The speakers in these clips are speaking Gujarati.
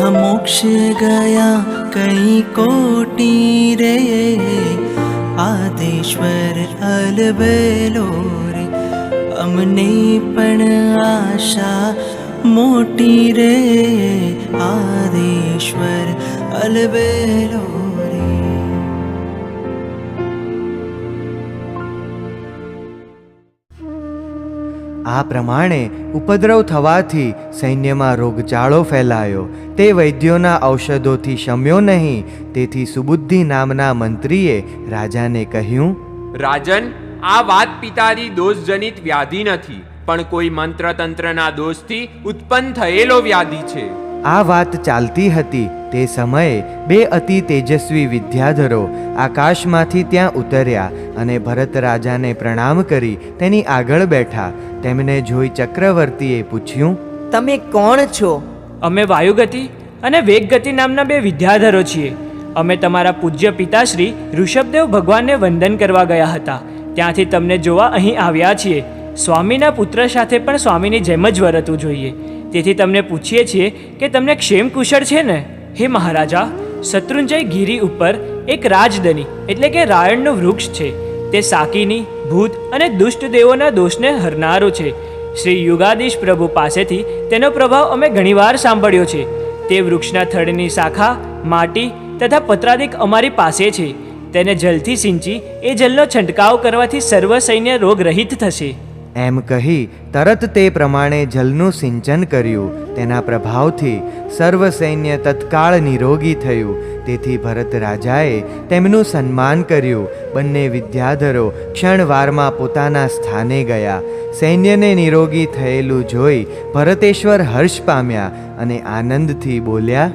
यहाँ मोक्ष गया कई कोटि रे, आदेश्वर अलबेलो रे, अमने पण आशा मोटी रे, आदेश्वर अलबेलो रे। આ પ્રમાણે ઉપદ્રવ થવાથી સૈન્યમાં રોગચાળો ફેલાયો. તે વૈદ્યોના ઔષધોથી શમ્યો નહીં. તેથી સુબુદ્ધિ નામના મંત્રીએ રાજાને કહ્યું, રાજન, આ વાત પિતાની દોષજનિત વ્યાધિ નથી, પણ કોઈ મંત્રતંત્રના દોષથી ઉત્પન્ન થયેલો વ્યાધિ છે. આ વાત ચાલતી હતી તે સમયે બે અતિ તેજસ્વી વિદ્યાધરો આકાશમાંથી ત્યાં ઉતર્યા અને ભરત રાજાને પ્રણામ કરી તેની આગળ બેઠા. તેમને જોઈ ચક્રવર્તીએ પૂછ્યું, તમે કોણ છો? અમે વાયુગતિ અને વેગગતિ નામના બે વિદ્યાધરો છીએ. અમે તમારા પૂજ્ય પિતાશ્રી ઋષભદેવ ભગવાનને વંદન કરવા ગયા હતા. ત્યાંથી તમને જોવા અહીં આવ્યા છીએ. સ્વામીના પુત્ર સાથે પણ સ્વામીની જેમ જ વર્તવું જોઈએ. તેથી તમને પૂછીએ છીએ કે તમને ક્ષેમ કુશળ છે ને? હે મહારાજા, શત્રુંજય ગિરી ઉપર એક રાજદની એટલે કે રાયણનું વૃક્ષ છે. તે સાકીની, ભૂત અને દુષ્ટ દેવોના દોષને હરનારો છે. શ્રી યુગાદીશ પ્રભુ પાસેથી તેનો પ્રભાવ અમે ઘણીવાર સાંભળ્યો છે. તે વૃક્ષના થડની શાખા, માટી તથા પત્રાદિક અમારી પાસે છે. તેને જલથી સિંચી એ જલનો છંટકાવ કરવાથી સર્વ સૈન્ય રોગરહિત થશે. એમ કહી તરત તે પ્રમાણે જલનું સિંચન કર્યું. તેના પ્રભાવથી સર્વ સૈન્ય તત્કાળ નિરોગી થયું. તેથી ભરત રાજાએ તેમનું સન્માન કર્યું. બંને વિદ્યાધરો ક્ષણવારમાં પોતાના સ્થાને ગયા. સૈન્યને નિરોગી થયેલું જોઈ ભરતેશ્વર હર્ષ પામ્યા અને આનંદથી બોલ્યા,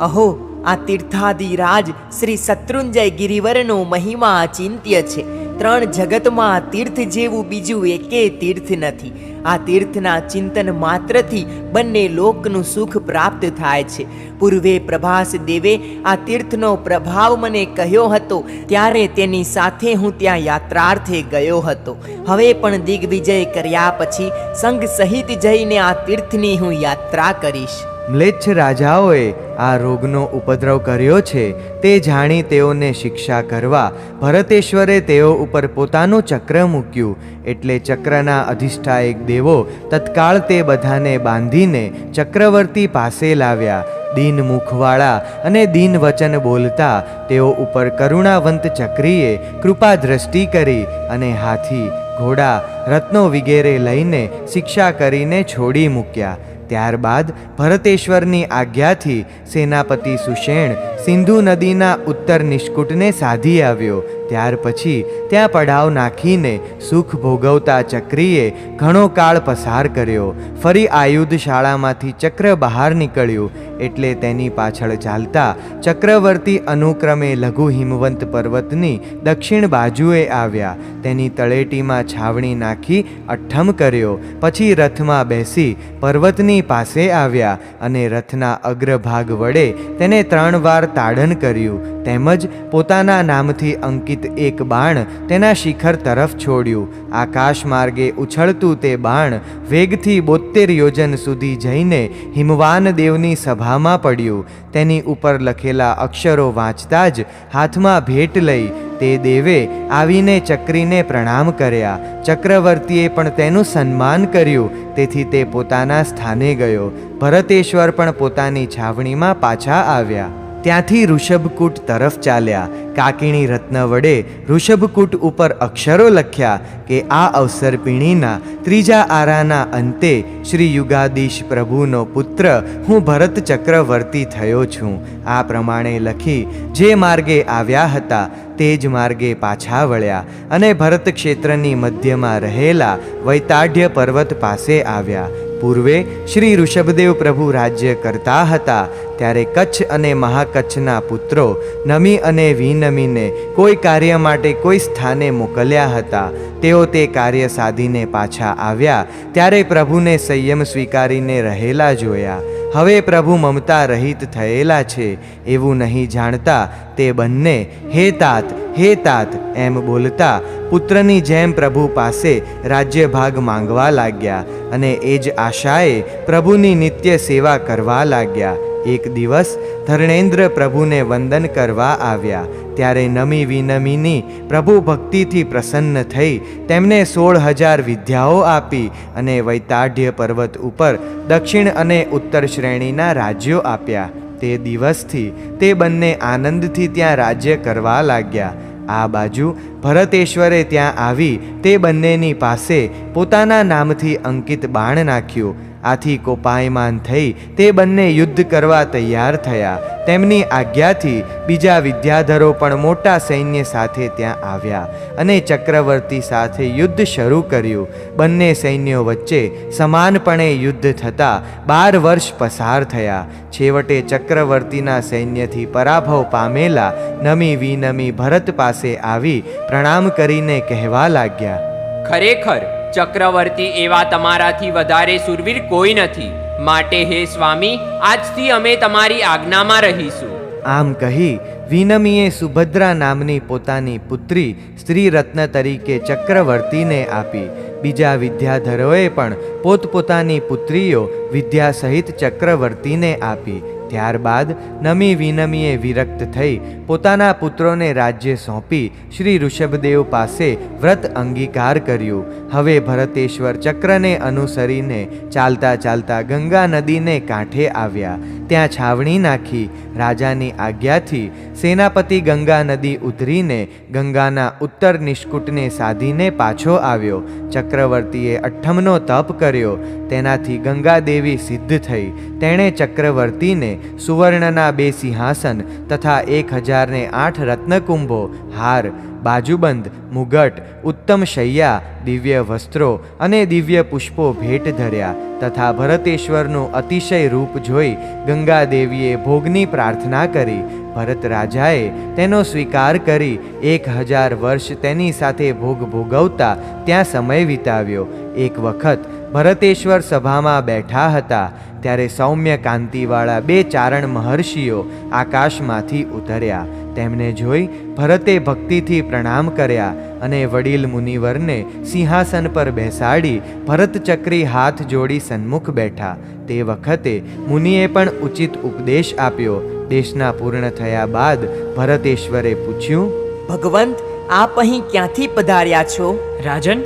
અહો, આ તીર્થાદિરાજ શ્રી શત્રુંજય ગિરિવરનો મહિમા અચિંત્ય છે. 3 જગતમાં તીર્થ જેવું બીજું એકે તીર્થ નથી. આ તીર્થના ચિંતન માત્રથી બંને લોકનું સુખ પ્રાપ્ત થાય છે. પૂર્વે પ્રભાસ દેવે આ તીર્થનો પ્રભાવ મને કહ્યો હતો, ત્યારે તેની સાથે હું ત્યાં યાત્રાર્થે ગયો હતો. હવે પણ દિગ્વિજય કર્યા પછી સંઘ સહિત જઈને આ તીર્થની હું યાત્રા કરીશ. મ્લેચ્છ રાજાઓએ આ રોગનો ઉપદ્રવ કર્યો છે તે જાણી તેઓને શિક્ષા કરવા ભરતેશ્વરે તેઓ ઉપર પોતાનું ચક્ર મૂક્યું. એટલે ચક્રના અધિષ્ઠાયક દેવો તત્કાળ તે બધાને બાંધીને ચક્રવર્તી પાસે લાવ્યા. દીન મુખવાળા અને દીન વચન બોલતા તેઓ ઉપર કરુણાવંત ચક્રીએ કૃપા દ્રષ્ટિ કરી અને હાથી, ઘોડા, રત્નો વગેરે લઈને શિક્ષા કરીને છોડી મૂક્યા. ત્યારબાદ ભરતેશ્વરની આજ્ઞાથી સેનાપતિ સુષેણ સિંધુ નદીના ઉત્તર નિષ્કુટને સાધી આવ્યો. ત્યાર પછી ત્યાં પડાવ નાખીને સુખ ભોગવતા ચક્રીએ ઘણો કાળ પસાર કર્યો. ફરી આયુધ શાળામાંથી ચક્ર બહાર નીકળ્યું. એટલે તેની પાછળ ચાલતા ચક્રવર્તી અનુક્રમે લઘુ હિમવંત પર્વતની દક્ષિણ બાજુએ આવ્યા. તેની તળેટીમાં છાવણી નાખી અઠ્ઠમ કર્યો. પછી રથમાં બેસી પર્વતની પાસે આવ્યા અને રથના અગ્રભાગ વડે તેને 3 વાર તાડન કર્યું. તેમજ પોતાના નામથી અંકિત એક બાણ તેના શિખર તરફ છોડ્યું. આકાશ માર્ગે ઉછળતું તે બાણ વેગથી 72 યોજન સુધી જઈને હિમવાન દેવની સભામાં પડ્યું. તેની ઉપર લખેલા અક્ષરો વાંચતા જ હાથમાં ભેટ લઈ તે દેવે આવીને ચક્રીને પ્રણામ કર્યા. ચક્રવર્તીએ પણ તેનું સન્માન કર્યું. તેથી તે પોતાના સ્થાને ગયો. ભરતેશ્વર પણ પોતાની છાવણીમાં પાછા આવ્યા. ત્યાંથી ઋષભકૂટ તરફ ચાલ્યા. કાકીણી રત્ન વડે ઋષભકૂટ ઉપર અક્ષરો લખ્યા કે આ અવસર પીણીના 3જા આરાના અંતે શ્રી યુગાદીશ પ્રભુનો પુત્ર હું ભરત ચક્રવર્તી થયો છું. આ પ્રમાણે લખી જે માર્ગે આવ્યા હતા તે જ માર્ગે પાછા વળ્યા અને ભરત ક્ષેત્રની મધ્યમાં રહેલા વૈતાઢ્ય પર્વત પાસે આવ્યા. પૂર્વે શ્રી ઋષભદેવ પ્રભુ રાજ્ય કરતા હતા ત્યારે કચ્છ અને મહાકચ્છના પુત્રો નમી અને વિનમીને કોઈ કાર્ય માટે કોઈ સ્થાને મોકલ્યા હતા. તેઓ તે કાર્ય સાધીને પાછા આવ્યા ત્યારે પ્રભુને સંયમ સ્વીકારીને રહેલા જોયા. હવે પ્રભુ મમતા રહિત થયેલા છે એવું નહીં જાણતા તે બંને હે તાત, હે તાત એમ બોલતા પુત્રની જેમ પ્રભુ પાસે રાજ્ય ભાગ માંગવા લાગ્યા અને એ જ આશાએ પ્રભુની નિત્ય સેવા કરવા લાગ્યા. એક દિવસ ધર્ણેન્દ્ર પ્રભુને વંદન કરવા આવ્યા. ત્યારે નમી વિનમીની પ્રભુ ભક્તિથી પ્રસન્ન થઈ તેમને 16,000 વિદ્યાઓ આપી અને વૈતાઢ્ય પર્વત ઉપર દક્ષિણ અને ઉત્તર શ્રેણીના રાજ્યો આપ્યા. તે દિવસથી તે બંને આનંદથી ત્યાં રાજ્ય કરવા લાગ્યા. આ બાજુ ભરતેશ્વરે ત્યાં આવી તે બંનેની પાસે પોતાના નામથી અંકિત બાણ નાખ્યું. આથી કોપાયમાન થઈ તે બંને યુદ્ધ કરવા તૈયાર થયા. તેમની આજ્ઞાથી બીજા વિદ્યાધરો પણ મોટા સૈન્ય સાથે ત્યાં આવ્યા અને ચક્રવર્તી સાથે યુદ્ધ શરૂ કર્યું. બંને સૈન્યો વચ્ચે સમાનપણે યુદ્ધ થતાં 12 વર્ષ પસાર થયા. છેવટે ચક્રવર્તીના સૈન્યથી પરાભવ પામેલા નમી વિનમી ભરત પાસે આવી પ્રણામ કરીને કહેવા લાગ્યા, ખરેખર ચક્રવર્તી એવા તમારાથી વધારે સુરવીર કોઈ નથી. માટે હે સ્વામી, આજથી અમે તમારી આજ્ઞામાં રહીશું. આમ કહી વિનમીએ સુભદ્રા નામની પોતાની પુત્રી સ્ત્રીરત્ન તરીકે ચક્રવર્તીને આપી. બીજા વિદ્યાધરોએ પણ પોતપોતાની પુત્રીઓ વિદ્યા સહિત ચક્રવર્તીને આપી. ત્યારબાદ નમી વિનમીએ વિરક્ત થઈ પોતાના પુત્રોને રાજ્ય સોંપી શ્રી ઋષભદેવ પાસે વ્રત અંગીકાર કર્યું. હવે ભરતેશ્વર ચક્રને અનુસરીને ચાલતા ચાલતા ગંગા નદીને કાંઠે આવ્યા. ત્યાં છાવણી નાખી રાજાની આજ્ઞાથી સેનાપતિ ગંગા નદી ઉતરીને ગંગાના ઉત્તર નિષ્કુટને સાધીને પાછો આવ્યો. ચક્રવર્તીએ 58નો તપ કર્યો. તેનાથી ગંગાદેવી સિદ્ધ થઈ. તેણે ચક્રવર્તીને સુવર્ણના 2 સિંહાસન તથા 1008 રત્નકુંભો, હાર, બાજુબંધ, મુગટ, ઉત્તમ શૈયા, દિવ્ય વસ્ત્રો અને દિવ્ય પુષ્પો ભેટ ધર્યા. તથા ભરતેશ્વરનું અતિશય રૂપ જોઈ ગંગાદેવીએ ભોગની પ્રાર્થના કરી. ભરત રાજાએ તેનો સ્વીકાર કરી 1000 વર્ષ તેની સાથે ભોગ ભોગવતા ત્યાં સમય વિતાવ્યો. એક વખત ભરતેશ્વર સભામાં બેઠા હતા ત્યારે સૌમ્ય કાંતિવાળા 2 ચારણ મહર્ષિઓ આકાશમાંથી ઉતર્યા. તેમને જોઈ ભરતે ભક્તિથી પ્રણામ કર્યા અને વડીલ મુનિવરને સિંહાસન પર બેસાડી ભરતચક્રી હાથ જોડી સન્મુખ બેઠા. તે વખતે મુનિએ પણ ઉચિત ઉપદેશ આપ્યો. દેશના પૂર્ણ થયા બાદ ભરતેશ્વરે પૂછ્યું, ભગવંત, આપ અહીં ક્યાંથી પધાર્યા છો? રાજન,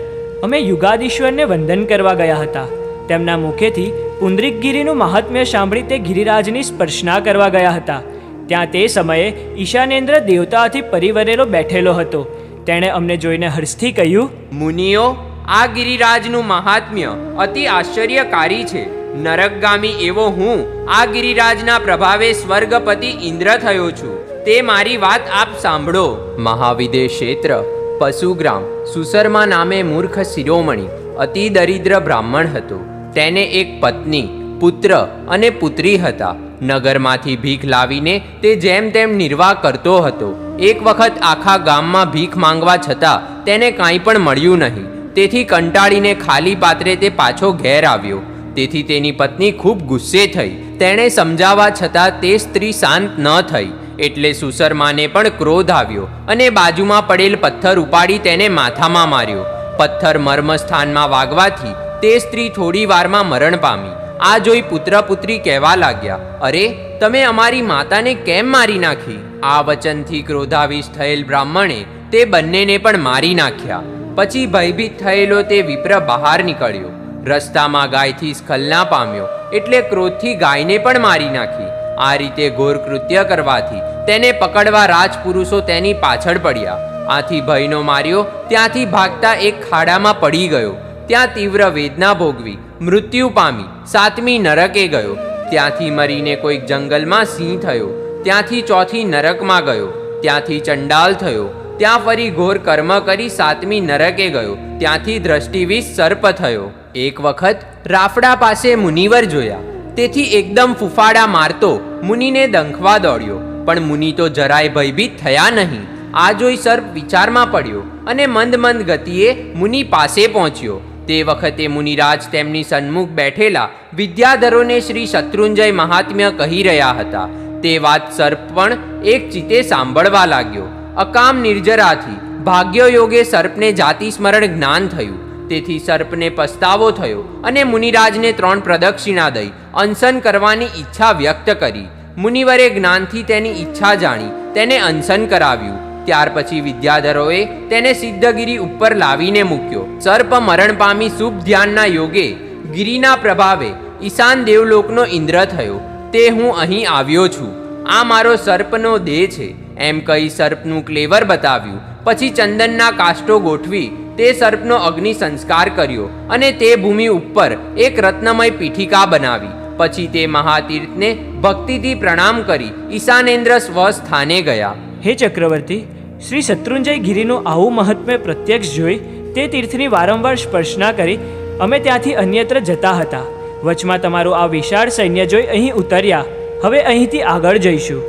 અમે યુગાદીશ્વરને વંદન કરવા ગયા હતા. તેમના મુખેથી પુંડરીકગીરીનું મહાત્મ્ય સાંભળી તે ગિરિરાજની સ્પર્શના કરવા ગયા હતા. ત્યાં તે સમયે ઈશાનેન્દ્ર દેવતાથી પરિવરેલો બેઠેલો હતો. તેણે અમને જોઈને હર્ષથી કહ્યું, મુનિઓ, આ ગિરિરાજનું મહાત્મ્ય અતિ આશ્ચર્યકારી છે. નરકગામી એવો હું આ ગિરિરાજના પ્રભાવે સ્વર્ગપતિ ઇન્દ્ર થયો છું. તે મારી વાત આપ સાંભળો. મહાવિદેશ ક્ષેત્ર પશુગ્રામ સુસરમા નામે મૂર્ખ શિરોમણી અતિ દરિદ્ર બ્રાહ્મણ હતો. તેને એક પત્ની, પુત્ર અને પુત્રી હતા. નગરમાંથી ભીખ લાવીને તે જેમ તેમ નિર્વાહ કરતો હતો. એક વખત આખા ગામમાં ભીખ માંગવા છતાં તેને કાંઈ પણ મળ્યું નહીં. તેથી કંટાળીને ખાલી પાત્રે તે પાછો ઘેર આવ્યો. તેથી તેની પત્ની ખૂબ ગુસ્સે થઈ. તેણે સમજાવવા છતાં તે સ્ત્રી શાંત ન થઈ. એટલે સુસરમાને પણ ક્રોધ આવ્યો અને બાજુમાં પડેલ પથ્થર ઉપાડી તેને માથામાં માર્યો. પથ્થર મર્મસ્થાનમાં વાગવાથી તે સ્ત્રી થોડી વારમાં મરણ પામી. આ જોઈ પુત્ર પુત્રી કહેવા લાગ્યા, અરે, તમે અમારી માતાને કેમ મારી નાખી? આ વચનથી ક્રોધાવિષ થયેલ બ્રાહ્મણે તે બંનેને પણ મારી નાખ્યા. પછી ભયભીત થયેલો તે વિપ્ર બહાર નીકળ્યો. રસ્તામાં ગાયથી સ્ખલના પામ્યો એટલે ક્રોધથી ગાયને પણ મારી નાખી. આ રીતે ઘોર કૃત્ય કરવાથી તેને પકડવા રાજપુરુષો તેની પાછળ પડ્યા. આથી ભયનો માર્યો ત્યાંથી ભાગતા એક ખાડામાં પડી ગયો. ત્યાં તીવ્ર વેદના ભોગવી મૃત્યુ પામી 7મી નરકે ગયો. ત્યાંથી મરીને કોઈક જંગલમાં સિંહ થયો. ત્યાંથી 4થી નરકમાં ગયો. ત્યાંથી ચંડાલ થયો. ત્યાં ફરી ઘોર કર્મ કરી 7મી નરકે ગયો. ત્યાંથી દ્રષ્ટિવિષ સર્પ થયો. એક વખત રાફડા પાસે મુનિવર જોયા. તેથી એકદમ ફૂફાડા મારતો મુનિને દંખવા દોડ્યો. પણ મુનિ તો જરાય ભયભીત થયા નહીં. આ જોઈ સર્પ વિચારમાં પડ્યો અને મંદ મંદ ગતિએ મુનિ પાસે પહોંચ્યો. તે વખતે મુનિરાજ તેમની સન્મુખ બેઠેલા વિદ્યાધરોને શ્રી શત્રુંજય મહાત્મ્ય કહી રહ્યા હતા. તે વાત સર્પ પણ એક ચિત્તે સાંભળવા લાગ્યો. અકામ નિર્જરાથી ભાગ્ય યોગે સર્પને જાતિ સ્મરણ જ્ઞાન થયું. તેથી સર્પને પસ્તાવો થયો અને મુનિરાજને 3 પ્રદક્ષિણા દઈ અનશન કરવાની ઈચ્છા વ્યક્ત કરી. મુનિવરે જ્ઞાનથી તેની ઈચ્છા જાણી તેને અનશન કરાવ્યું. ત્યાર પછી વિદ્યાધરોએ તેને સિદ્ધગીરી ઉપર લાવીને મૂક્યો. સર્પ મરણ પામી શુભ ધ્યાનના યોગે ગિરિના પ્રભાવે ઈશાન દેવલોકનો ઇન્દ્ર થયો. તે હું અહીં આવ્યો છું. આ મારો સર્પનો દેહ છે એમ કહી સર્પનું ક્લેવર બતાવ્યું. પછી ચંદનના કાષ્ટો ગોઠવી તે સર્પનો અગ્નિ સંસ્કાર કર્યો અને તે ભૂમિ ઉપર એક રત્નમય પીઠિકા બનાવી. પછી તે મહાતીર્થને ભક્તિથી પ્રણામ કરી ઈશાનેન્દ્ર સ્વસ્થાને ગયા. હે ચક્રવર્તી, શ્રી શત્રુંજય ગિરિનું આવું મહાત્મ્ય પ્રત્યક્ષ જોઈ તે તીર્થની વારંવાર સ્પર્શના કરી અમે ત્યાંથી અન્યત્ર જતા હતા. વચમાં તમારું આ વિશાળ સૈન્ય જોઈ અહીં ઉતર્યા. હવે અહીંથી આગળ જઈશું.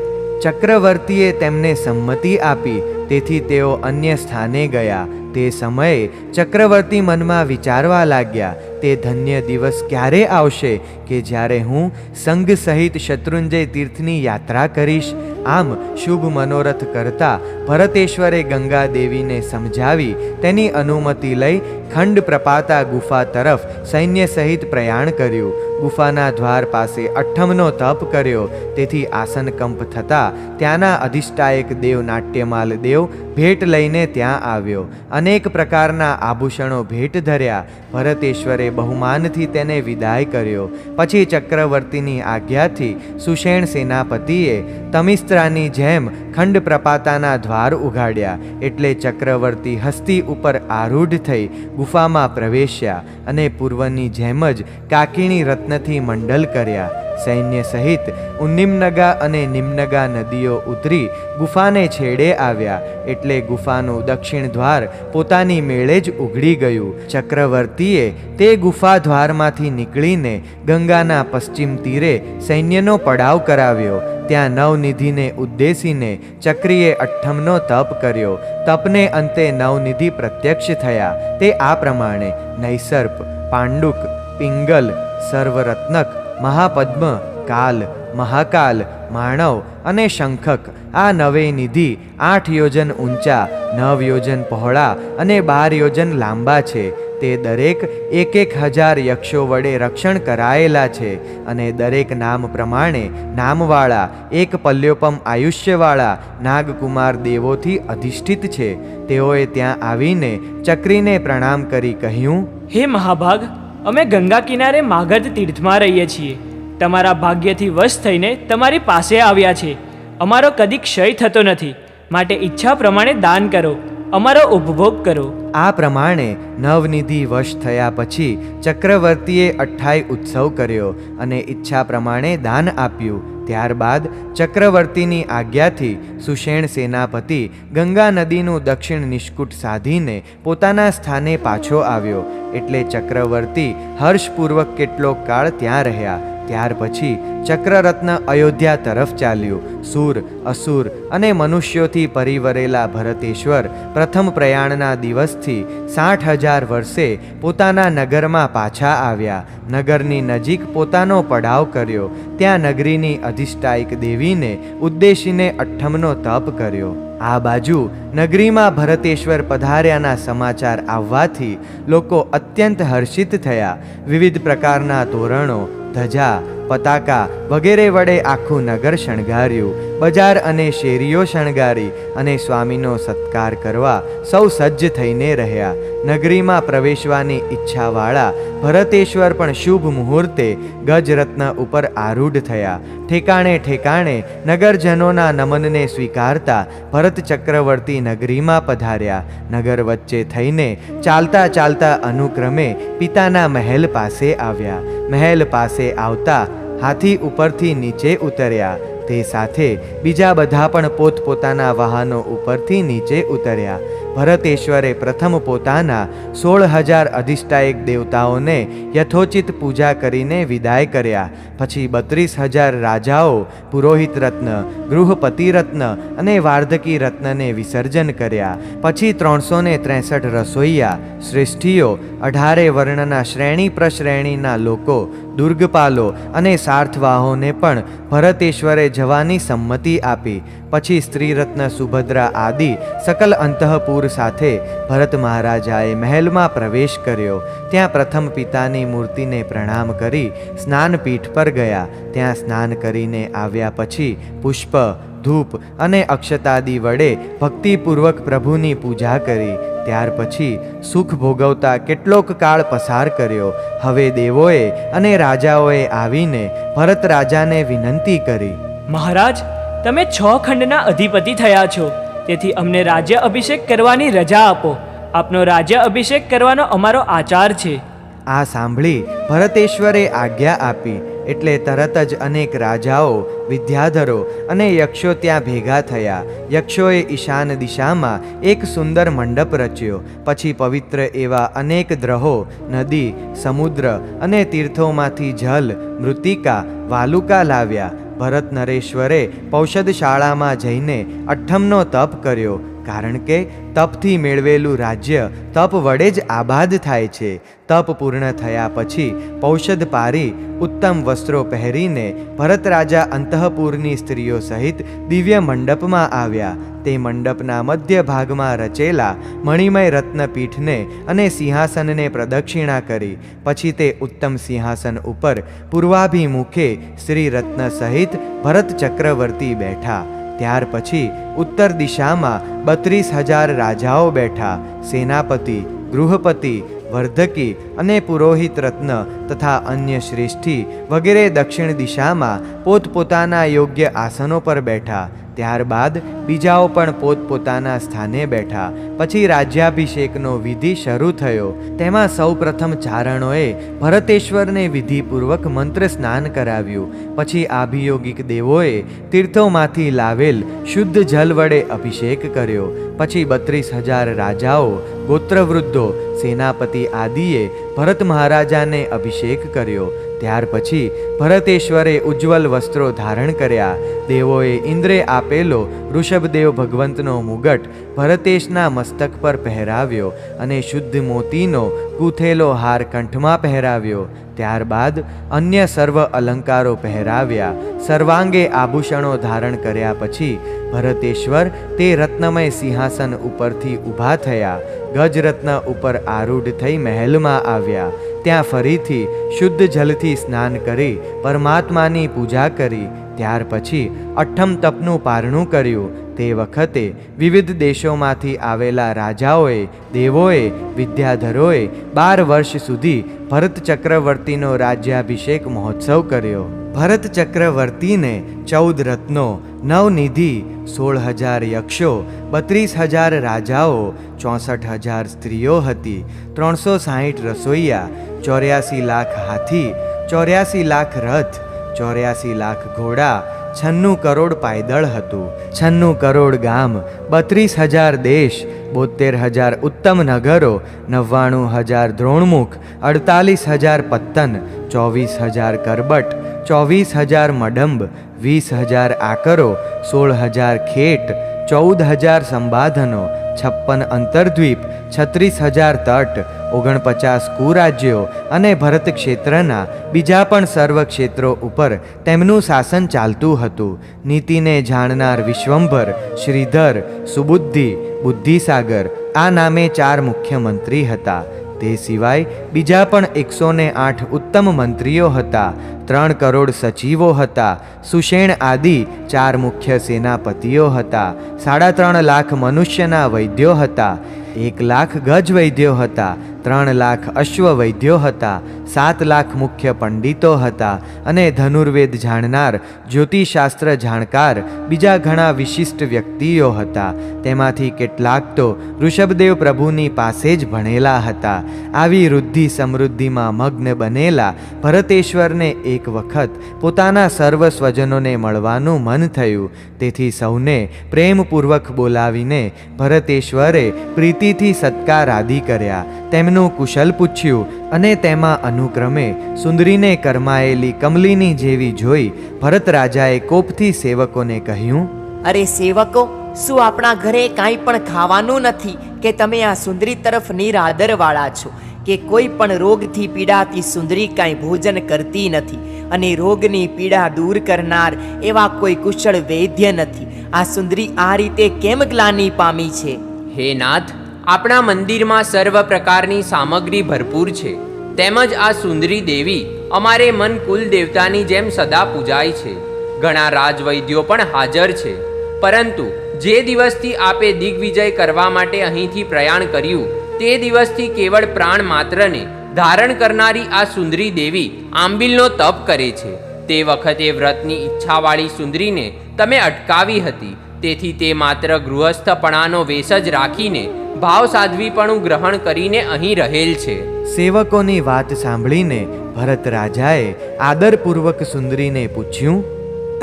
ચક્રવર્તીએ તેમને સંમતિ આપી, તેથી તેઓ અન્ય સ્થાને ગયા. તે સમયે ચક્રવર્તી મનમાં વિચારવા લાગ્યા, તે ધન્ય દિવસ ક્યારે આવશે કે જ્યારે હું સંઘ સહિત શત્રુંજય તીર્થની યાત્રા કરીશ. આમ શુભ મનોરથ કરતા ભરતેશ્વરે ગંગા દેવીને સમજાવી તેની અનુમતિ લઈ ખંડ પ્રપાતા ગુફા તરફ સૈન્ય સહિત પ્રયાણ કર્યું. ગુફાના દ્વાર પાસે અઠ્ઠમનો તપ કર્યો. તેથી આસનકંપ થતાં ત્યાંના અધિષ્ઠાયક દેવ નાટ્યમાલ દેવ ભેટ લઈને ત્યાં આવ્યો. અનેક પ્રકારના આભૂષણો ભેટ ધર્યા. ભરતેશ્વરે બહુમાનથી તેને વિદાય કર્યો. પછી ચક્રવર્તીની આજ્ઞાથી સુષેણ સેનાપતિએ તમિસ્ત્રાની જેમ ખંડ પ્રપાતાના દ્વાર ઉઘાડ્યા. એટલે ચક્રવર્તી હસ્તી ઉપર આરૂઢ થઈ ગુફામાં પ્રવેશ્યા અને પૂર્વની જેમ જ કાકીણી રત્નથી મંડલ કર્યા. સૈન્ય સહિત ઉન્નિમનગા અને નિમ્નગા નદીઓ ઉતરી ગુફાને છેડે આવ્યા. એટલે ગુફાનું દક્ષિણ દ્વાર પોતાની મેળે જ ઉઘડી ગયું. ચક્રવર્તીએ તે ગુફા દ્વારમાંથી નીકળીને ગંગાના પશ્ચિમ તીરે સૈન્યનો પડાવ કરાવ્યો. ત્યાં નવનિધિને ઉદ્દેશીને ચક્રીએ અઠ્ઠમનો તપ કર્યો. તપને અંતે નવનિધિ પ્રત્યક્ષ થયા. તે આ પ્રમાણે નૈસર્પ, પાંડુક, પિંગલ, સર્વરત્નક, મહાપદ્મ, કાલ, મહાકાલ, માણવ અને શંખક આ નવે નિધિ 8 યોજન ઊંચા, 9 યોજન પહોળા અને 12 યોજન લાંબા છે. તે દરેક 1,000 યક્ષો વડે રક્ષણ કરાયેલા છે અને દરેક નામ પ્રમાણે નામવાળા, એક પલ્યોપમ આયુષ્યવાળા નાગકુમાર દેવોથી અધિષ્ઠિત છે. તેઓએ ત્યાં આવીને ચક્રીને પ્રણામ કરી કહ્યું, હે મહાભાગ, અમે ગંગા કિનારે માગધ તીર્થમાં રહીએ છીએ. તમારા ભાગ્યથી વશ થઈને તમારી પાસે આવ્યા છે. અમારો કદી ક્ષય થતો નથી, માટે ઈચ્છા પ્રમાણે દાન કરો, અમારો ઉપભોગ કરો. આ પ્રમાણે નવનિધિ વશ થયા પછી ચક્રવર્તીએ 28 ઉત્સવ કર્યો અને ઈચ્છા પ્રમાણે દાન આપ્યું. ત્યારબાદ ચક્રવર્તીની આજ્ઞાથી સુષેણ સેનાપતિ ગંગા નદીનું દક્ષિણ નિષ્કુટ સાધીને પોતાના સ્થાને પાછો આવ્યો. એટલે ચક્રવર્તી હર્ષપૂર્વક કેટલોક કાળ ત્યાં રહ્યા. ત્યાર પછી ચક્રરત્ન અયોધ્યા તરફ ચાલ્યું. સૂર, અસુર અને મનુષ્યોથી પરિવરેલા ભરતેશ્વર પ્રથમ પ્રયાણના દિવસથી 60,000 વર્ષે પોતાના નગરમાં પાછા આવ્યા. નગરની નજીક પોતાનો પડાવ કર્યો. ત્યાં નગરીની અધિષ્ઠાયક દેવીને ઉદ્દેશીને અઠ્ઠમનો તપ કર્યો. આ બાજુ નગરીમાં ભરતેશ્વર પધાર્યાના સમાચાર આવવાથી લોકો અત્યંત હર્ષિત થયા. વિવિધ પ્રકારના તોરણો, ધજા, પતાકા વગેરે વડે આખું નગર શણગાર્યું. બજાર અને શેરીઓ શણગારી અને સ્વામીનો સત્કાર કરવા સૌ સજ્જ થઈને રહ્યા. નગરીમાં પ્રવેશવાની ઈચ્છાવાળા ભરતેશ્વર પણ શુભ મુહૂર્તે ગજરત્ન ઉપર આરૂઢ થયા. ઠેકાણે ઠેકાણે નગરજનોના નમનને સ્વીકારતા ભરત ચક્રવર્તી નગરીમાં પધાર્યા. નગર વચ્ચે થઈને ચાલતા ચાલતા અનુક્રમે પિતાના મહેલ પાસે આવ્યા. મહેલ પાસે આવતા હાથી ઉપરથી નીચે ઉતર્યા. તે સાથે બીજા બધા પણ પોતપોતાના વાહનો ઉપરથી નીચે ઉતર્યા. ભરતેશ્વરે પ્રથમ પોતાના 16,000 અધિષ્ઠાયક દેવતાઓને યથોચિત પૂજા કરીને વિદાય કર્યા. પછી 32,000 રાજાઓ, પુરોહિત રત્ન, ગૃહપતિ રત્ન અને વાર્ધકી રત્નને વિસર્જન કર્યા. પછી 363 રસોઈયા, શ્રેષ્ઠીઓ, 18 વર્ણના શ્રેણી પ્રશ્રેણીના લોકો, દુર્ગપાલો અને સાર્થવાહોને પણ ભરતેશ્વરે જવાની સંમતિ આપી. પછી સ્ત્રીરત્ન સુભદ્રા આદિ સકલ અંતઃપુર સાથે ભરત મહારાજાએ મહેલમાં પ્રવેશ કર્યો. ત્યાં પ્રથમ પિતાની મૂર્તિને પ્રણામ કરી સ્નાનપીઠ પર ગયા. ત્યાં સ્નાન કરીને આવ્યા પછી પુષ્પ, ધૂપ અને અક્ષતાદિ વડે ભક્તિપૂર્વક પ્રભુની પૂજા કરી. ત્યાર પછી સુખ ભોગવતા કેટલોક કાળ પસાર કર્યો. હવે દેવોએ અને રાજાઓએ આવીને ભરત રાજાને વિનંતી કરી, મહારાજ, તમે 6 ખંડના અધિપતિ થયા છો, તેથી અમને રાજ્ય અભિષેક કરવાની રજા આપો. આપનો રાજ્ય અભિષેક કરવાનો અમારો આચાર છે. આ સાંભળી ભરતેશ્વરે આજ્ઞા આપી. એટલે તરત જ અનેક રાજાઓ, વિદ્યાધરો અને યક્ષો ત્યાં ભેગા થયા. યક્ષોએ ઈશાન દિશામાં એક સુંદર મંડપ રચ્યો. પછી પવિત્ર એવા અનેક દ્રહો, નદી, સમુદ્ર અને તીર્થોમાંથી જલ, મૃત્તિકા, વાલુકા લાવ્યા. ભરત નરેશ્વરે પૌષદશાળામાં જઈને અઠ્ઠમનો તપ કર્યો. કારણ કે તપથી મેળવેલું રાજ્ય તપ વડે જ આબાદ થાય છે. તપ પૂર્ણ થયા પછી પૌષદ પારી ઉત્તમ વસ્ત્રો પહેરીને ભરત રાજા અંતઃપુરની સ્ત્રીઓ સહિત દિવ્ય મંડપમાં આવ્યા. તે મંડપના મધ્ય ભાગમાં રચેલા મણિમય રત્નપીઠને અને સિંહાસનને પ્રદક્ષિણા કરી. પછી તે ઉત્તમ સિંહાસન ઉપર પૂર્વાભિમુખે શ્રી રત્ન સહિત ભરત ચક્રવર્તી બેઠા. ત્યાર પછી ઉત્તર દિશામાં 32,000 રાજાઓ બેઠા. સેનાપતિ, ગૃહપતિ, વર્ધકી અને પુરોહિત રત્ન તથા અન્ય શ્રેષ્ઠી વગેરે દક્ષિણ દિશામાં પોતપોતાના યોગ્ય આસનો પર બેઠા. ત્યારબાદ બીજાઓ પણ પોતપોતાના સ્થાને બેઠા. પછી રાજ્યાભિષેકનો વિધિ શરૂ થયો. તેમાં સૌ પ્રથમ ચારણોએ ભરતેશ્વરને વિધિપૂર્વક મંત્ર સ્નાન કરાવ્યું. પછી આભિયોગિક દેવોએ તીર્થોમાંથી લાવેલ શુદ્ધ જલ વડે અભિષેક કર્યો. પછી 32,000 રાજાઓ, ગોત્રવૃદ્ધો, સેનાપતિ આદિએ ભરત મહારાજાને અભિષેક કર્યો. ત્યાર પછી ભરતેશ્વરે ઉજ્જવલ વસ્ત્રો ધારણ કર્યા. દેવોએ ઇન્દ્રે આપેલો ઋષભદેવ ભગવંતનો મુગટ ભરતેશના મસ્તક પર પહેરાવ્યો અને શુદ્ધ મોતીનો ગૂંથેલો હાર કંઠમાં પહેરાવ્યો. ત્યારબાદ અન્ય સર્વ અલંકારો પહેરાવ્યા. સર્વાંગે આભૂષણો ધારણ કર્યા પછી ભરતેશ્વર તે રત્નમય સિંહાસન ઉપરથી ઊભા થયા. ગજરત્ન ઉપર આરૂઢ થઈ મહેલમાં આવ્યા. ત્યાં ફરીથી શુદ્ધ જલથી સ્નાન કરી પરમાત્માની પૂજા કરી. ત્યાર પછી અઠ્ઠમ તપનું પારણું કર્યું. તે વખતે વિવિધ દેશોમાંથી આવેલા રાજાઓએ, દેવોએ, વિદ્યાધરોએ 12 વર્ષ સુધી ભરત ચક્રવર્તીનો રાજ્યાભિષેક મહોત્સવ કર્યો. ભરત ચક્રવર્તીને 14 રત્નો, 9 નિધિ, 16,000 યક્ષો, 32,000 રાજાઓ, 64,000 સ્ત્રીઓ હતી, 360 રસોઈયા, 84 લાખ હાથી, 84 લાખ રથ, 84 લાખ ઘોડા, 96 કરોડ પાયદળ હતું, 96 કરોડ ગામ, 32,000 દેશ, 72,000 ઉત્તમ નગરો, 99,000 દ્રોણમુખ, 48,000 પત્તન, 24,000 કરબટ, 24,000 મડંબ, 20,000 આકરો, 16,000 ખેટ, 14,000 સંબાધનો, 56 અંતર્દ્વીપ, 36,000 તટ, 49 કુરાજ્યો અને ભરત ક્ષેત્રના બીજા પણ સર્વ ક્ષેત્રો ઉપર તેમનું શાસન ચાલતું હતું. નીતિને જાણનાર વિશ્વંભર, શ્રીધર, સુબુદ્ધિ, બુદ્ધિસાગર આ નામે 4 મુખ્ય મંત્રી હતા. તે સિવાય બીજા પણ 108 ઉત્તમ મંત્રીઓ હતા. 3 કરોડ સચિવો હતા. સુષેણ આદિ 4 મુખ્ય સેનાપતિઓ હતા. 3.5 લાખ મનુષ્યના વૈદ્યો હતા. 1 લાખ ગજ વૈદ્યો હતા. 3 લાખ અશ્વ વૈદ્યો હતા. 7 લાખ મુખ્ય પંડિતો હતા. અને ધનુર્વેદ જાણનાર, જ્યોતિષશાસ્ત્ર જાણકાર બીજા ઘણા વિશિષ્ટ વ્યક્તિઓ હતા. તેમાંથી કેટલાક તો ઋષભદેવ પ્રભુની પાસે જ ભણેલા હતા. આવી વૃદ્ધિ સમૃદ્ધિમાં મગ્ન બનેલા ભરતેશ્વરને એક વખત પોતાના સર્વ સ્વજનોને મળવાનું મન થયું. તેથી સૌને પ્રેમપૂર્વક બોલાવીને ભરતેશ્વરે પ્રીતિથી સત્કાર આદિ કર્યા. તેમનું કુશલ પૂછ્યું અને તેમાં અનુક્રમે સુંદરીને કરમાયેલી કમલિની જેવી જોઈ ભરત રાજાએ કોપથી સેવકોને કહ્યું, અરે સેવકો, શું આપણા ઘરે કાંઈ પણ ખાવાનું નથી કે તમે આ સુંદરી તરફ નિરાદરવાળા છો? કે કોઈ પણ રોગથી પીડાતી સુંદરી કાંઈ ભોજન કરતી નથી અને રોગની પીડા દૂર કરનાર એવા કોઈ કુશળ વૈદ્ય નથી. આ સુંદરી આ રીતે કેમ ગ્લાનિ પામી છે? હે નાથ, આપણા મંદિરમાં સર્વ પ્રકારની સામગ્રી ભરપૂર છે, તેમજ આ સુંદરી દેવી અમારે મન કુલ દેવતાની જેમ સદા પૂજાય છે. ઘણા રાજવૈદ્યો પણ હાજર છે, પરંતુ જે દિવસથી આપે દિગ્વિજય કરવા માટે અહીંથી પ્રયાણ કર્યું તે દિવસથી કેવળ પ્રાણ માત્રને ધારણ કરનારી આ સુંદરી દેવી આંબિલનો તપ કરે છે. તે વખતે વ્રતની ઈચ્છાવાળી સુંદરીને તમે અટકાવી હતી, તેથી તે માત્ર ગૃહસ્થપણાનો વેશ જ રાખીને ભાવ સાધ્વીપણું ગ્રહણ કરીને અહીં રહેલ છે. સેવકોની વાત સાંભળીને ભરત રાજાએ આદરપૂર્વક સુંદરીને પૂછ્યું,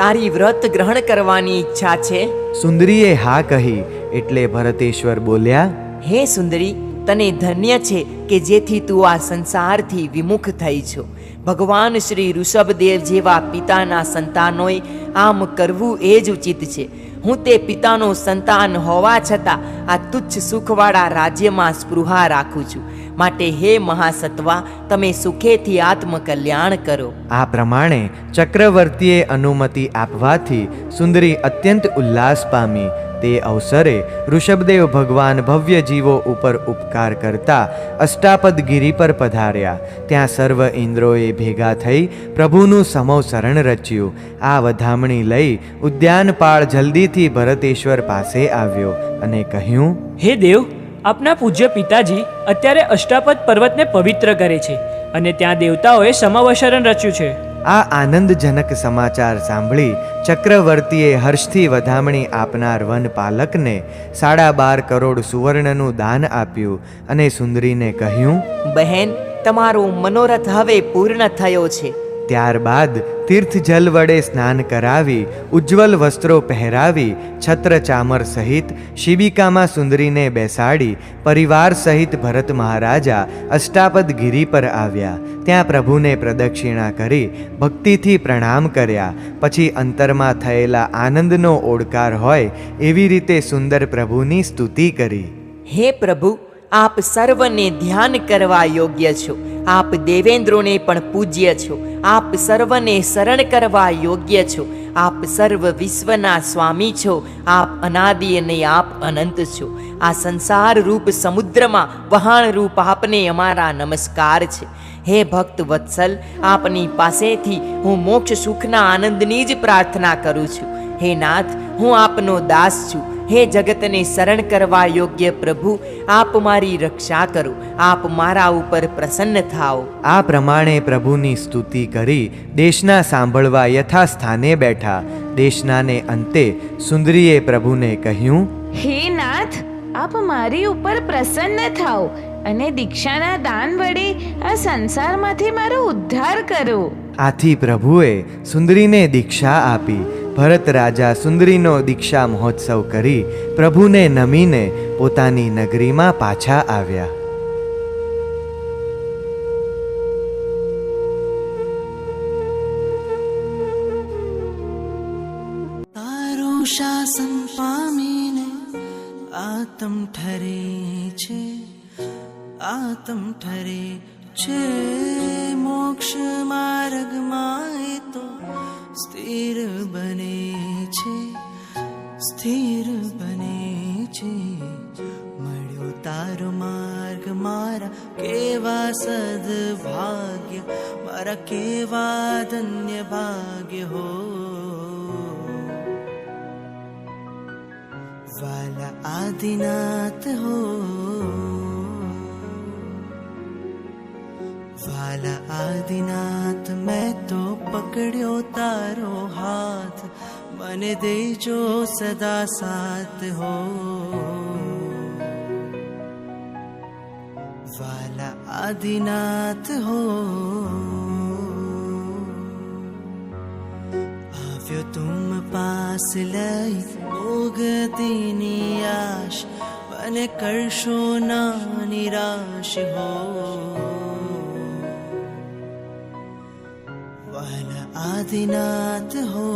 તારી વ્રત ગ્રહણ કરવાની ઈચ્છા છે? સુંદરીએ હા કહી એટલે ભરતેશ્વર બોલ્યા, હે સુંદરી, તને ધન્ય છે કે જેથી તું આ સંસારથી વિમુખ થઈ છો. ભગવાન શ્રી ઋષભદેવ જેવા પિતાના સંતાનોએ આમ કરવું એ જ ઉચિત છે. હું તે પિતાનો સંતાન હોવા છતાં આ તુચ્છ સુખવાળા રાજ્યમાં સ્પૃહા રાખું છું. માટે હે મહાસત્વા, તમે સુખેથી આત્મકલ્યાણ કરો. આ પ્રમાણે ચક્રવર્તીએ અનુમતિ આપવાથી સુંદરી અત્યંત ઉલ્લાસ પામી. તે અવસરે ઋષભદેવ ભગવાન ભવ્ય જીવો ઉપર ઉપકાર કરતા અષ્ટાપદ ગિરી પર પધાર્યા. ત્યાં સર્વ ઇન્દ્રોએ ભેગા થઈ પ્રભુનું સમવસરણ રચ્યું. આ વધામણી લઈ ઉદ્યાનપાળ જલ્દીથી ભરતેશ્વર પાસે આવ્યો અને કહ્યું, હે દેવ, આપના પૂજ્ય પિતાજી અત્યારે અષ્ટાપદ પર્વતને પવિત્ર કરે છે અને ત્યાં દેવતાઓએ સમવસરણ રચ્યું છે. આ આનંદજનક સમાચાર સાંભળી ચક્રવર્તીએ હર્ષથી વધામણી આપનાર વનપાલકને 12.5 કરોડ સુવર્ણનું દાન આપ્યું અને સુંદરીને કહ્યું, બહેન, તમારો મનોરથ હવે પૂર્ણ થયો છે. ત્યારબાદ તીર્થજલ વડે સ્નાન કરાવી ઉજ્જવલ વસ્ત્રો પહેરાવી છત્ર ચામર સહિત શિબિકામાં સુંદરીને બેસાડી પરિવાર સહિત ભરત મહારાજા અષ્ટાપદ ગિરી પર આવ્યા. ત્યાં પ્રભુને પ્રદક્ષિણા કરી ભક્તિથી પ્રણામ કર્યા. પછી અંતરમાં થયેલા આનંદનો ઓડકાર હોય એવી રીતે સુંદર પ્રભુની સ્તુતિ કરી. હે પ્રભુ, આપ સર્વને ધ્યાન કરવા યોગ્ય છો. આપ દેવેન્દ્રોને પણ પૂજ્ય છો. આપ સર્વને શરણ કરવા યોગ્ય છો. આપ સર્વ વિશ્વના સ્વામી છો. આપ અનાદિ અને આપ અનંત છો. આ સંસાર રૂપ સમુદ્રમાં વહાણ રૂપ આપને અમારા નમસ્કાર છે. હે ભક્ત વત્સલ, આપની પાસેથી હું મોક્ષ સુખના આનંદની જ પ્રાર્થના કરું છું. હે નાથ, હું આપનો દાસ છું. હે જગતને શરણ કરવા યોગ્ય પ્રભુ, આપ મારી રક્ષા કરો. આપ મારા ઉપર પ્રસન્ન થાઓ. આ પ્રમાણે પ્રભુની સ્તુતિ કરી દેશના સાંભળવા યથાસ્થાને બેઠા. દેશનાને અંતે સુંદરીએ પ્રભુને કહ્યું, હે નાથ, આપ મારી ઉપર પ્રસન્ન થાઓ અને દીક્ષાના દાન વડે આ સંસારમાંથી મારો ઉદ્ધાર કરો. આથી પ્રભુએ સુંદરીને દીક્ષા આપી. ભરત રાજા સુંદરીનો દીક્ષા મહોત્સવ કરી પ્રભુને નમીને પોતાની નગરીમાં પાછા આવ્યા. તારું શાસન પામીને આત્મ ઠરે છે, આત્મ ઠરે છે. મોક્ષ માર્ગમાં એ તો સ્થિર બને છે, સ્થિર બને છે. મળ્યો તારો માર્ગ મારા કેવા સદભાગ્ય, મારા કેવા ધન્ય ભાગ્ય હો. વાલા આદિનાથ હો, વાલા આદિનાથ, મેં તો પકડ્યો તારો હાથ, મને દેજો સદા સાથ હો. વાલા આદિનાથ હો, આવ્યો તુમ પાસ લઈ મોગતીની આશ, મને કરશો ના નિરાશ હો. વાલા આદિનાથ હો.